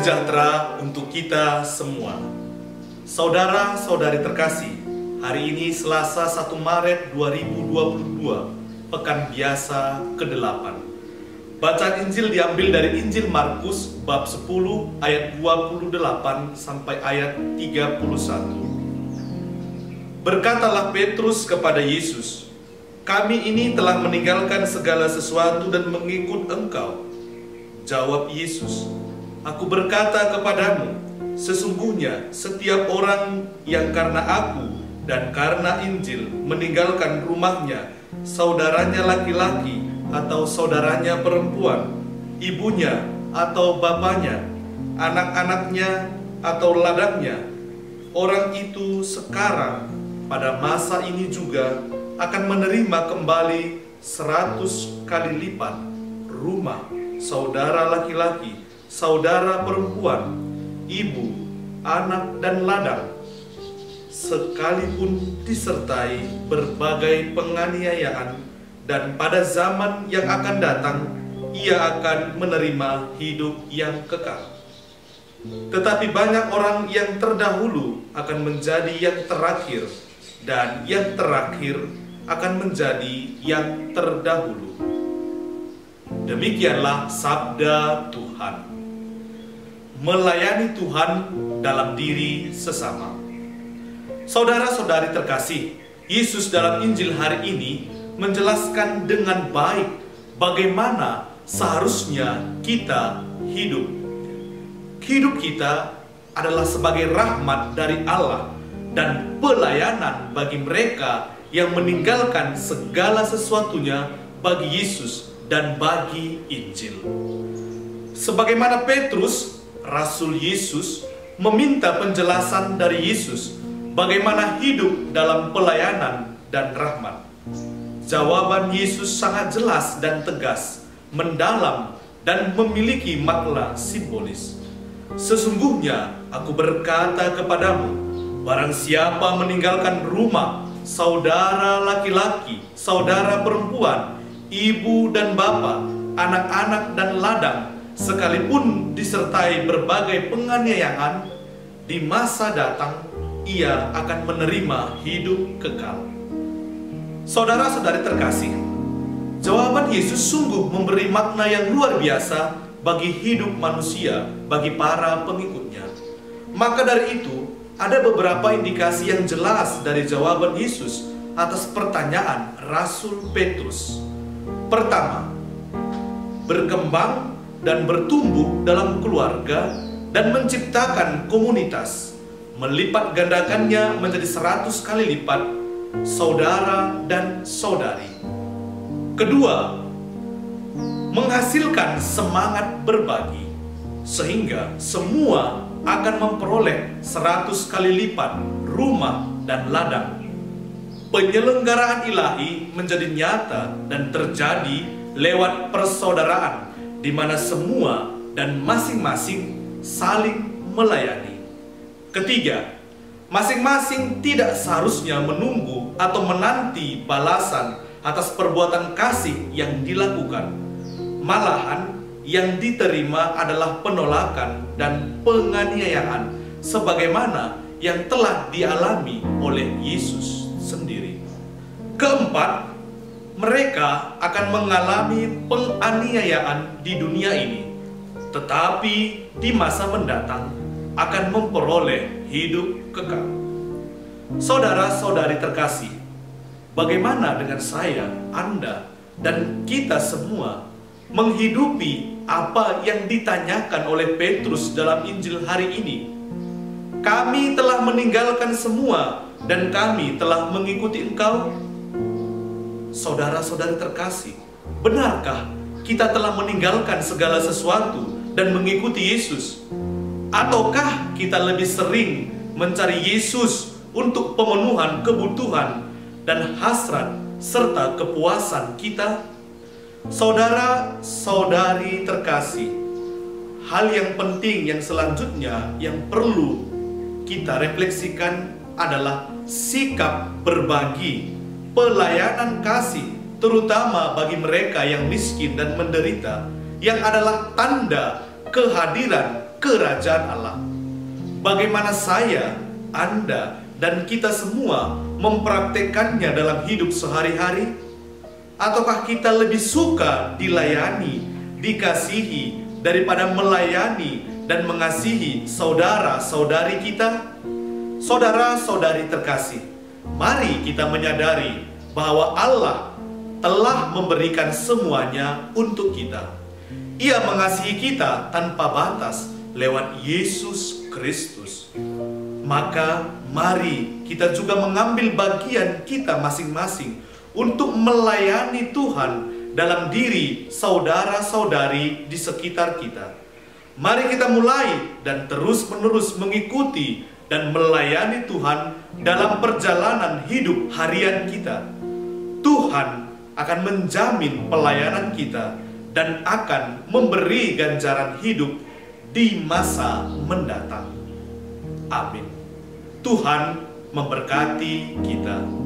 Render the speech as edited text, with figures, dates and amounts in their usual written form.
sejahtera untuk kita semua. Saudara-saudari terkasih, hari ini Selasa 1 Maret 2022, Pekan Biasa ke-8. Bacaan Injil diambil dari Injil Markus bab 10 ayat 28 sampai ayat 31. Berkatalah Petrus kepada Yesus, "Kami ini telah meninggalkan segala sesuatu dan mengikut Engkau." Jawab Yesus, "Aku berkata kepadamu, sesungguhnya setiap orang yang karena aku dan karena Injil meninggalkan rumahnya, saudaranya laki-laki atau saudaranya perempuan, ibunya atau bapaknya, anak-anaknya atau ladangnya, orang itu sekarang pada masa ini juga akan menerima kembali 100 kali lipat rumah, saudara laki-laki, saudara perempuan, ibu, anak, dan ladang, sekalipun disertai berbagai penganiayaan, dan pada zaman yang akan datang, ia akan menerima hidup yang kekal. Tetapi banyak orang yang terdahulu akan menjadi yang terakhir, dan yang terakhir akan menjadi yang terdahulu." Demikianlah sabda Tuhan. Melayani Tuhan dalam diri sesama. Saudara-saudari terkasih, Yesus dalam Injil hari ini menjelaskan dengan baik bagaimana seharusnya kita hidup. Hidup kita adalah sebagai rahmat dari Allah dan pelayanan bagi mereka yang meninggalkan segala sesuatunya bagi Yesus dan bagi Injil. Sebagaimana Petrus, Rasul Yesus, meminta penjelasan dari Yesus bagaimana hidup dalam pelayanan dan rahmat. Jawaban Yesus sangat jelas dan tegas, mendalam, dan memiliki makna simbolis. "Sesungguhnya aku berkata kepadamu, barang siapa meninggalkan rumah, saudara laki-laki, saudara perempuan, ibu dan bapa, anak-anak dan ladang, sekalipun disertai berbagai penganiayaan, di masa datang ia akan menerima hidup kekal." Saudara-saudari terkasih, jawaban Yesus sungguh memberi makna yang luar biasa bagi hidup manusia, bagi para pengikutnya. Maka dari itu, ada beberapa indikasi yang jelas dari jawaban Yesus atas pertanyaan Rasul Petrus. Pertama, berkembang dan bertumbuh dalam keluarga dan menciptakan komunitas, melipat gandakannya menjadi 100 kali lipat saudara dan saudari. Kedua, menghasilkan semangat berbagi, sehingga semua akan memperoleh 100 kali lipat rumah dan ladang. Penyelenggaraan ilahi menjadi nyata dan terjadi lewat persaudaraan, di mana semua dan masing-masing saling melayani. Ketiga, masing-masing tidak seharusnya menunggu atau menanti balasan atas perbuatan kasih yang dilakukan. Malahan, yang diterima adalah penolakan dan penganiayaan, sebagaimana yang telah dialami oleh Yesus sendiri. Keempat, mereka akan mengalami penganiayaan di dunia ini, tetapi di masa mendatang akan memperoleh hidup kekal. Saudara-saudari terkasih, bagaimana dengan saya, Anda, dan kita semua menghidupi apa yang ditanyakan oleh Petrus dalam Injil hari ini? "Kami telah meninggalkan semua dan kami telah mengikuti Engkau." Saudara-saudari terkasih, benarkah kita telah meninggalkan segala sesuatu dan mengikuti Yesus? Ataukah kita lebih sering mencari Yesus untuk pemenuhan kebutuhan dan hasrat serta kepuasan kita? Saudara-saudari terkasih, hal yang penting yang selanjutnya yang perlu kita refleksikan adalah sikap berbagi, pelayanan kasih, terutama bagi mereka yang miskin dan menderita, yang adalah tanda kehadiran kerajaan Allah. Bagaimana saya, Anda, dan kita semua mempraktekannya dalam hidup sehari-hari? Ataukah kita lebih suka dilayani, dikasihi, daripada melayani dan mengasihi saudara-saudari kita? Saudara-saudari terkasih, mari kita menyadari bahwa Allah telah memberikan semuanya untuk kita. Ia mengasihi kita tanpa batas lewat Yesus Kristus. Maka mari kita juga mengambil bagian kita masing-masing untuk melayani Tuhan dalam diri saudara-saudari di sekitar kita. Mari kita mulai dan terus-menerus mengikuti dan melayani Tuhan dalam perjalanan hidup harian kita. Tuhan akan menjamin pelayanan kita dan akan memberi ganjaran hidup di masa mendatang. Amin. Tuhan memberkati kita.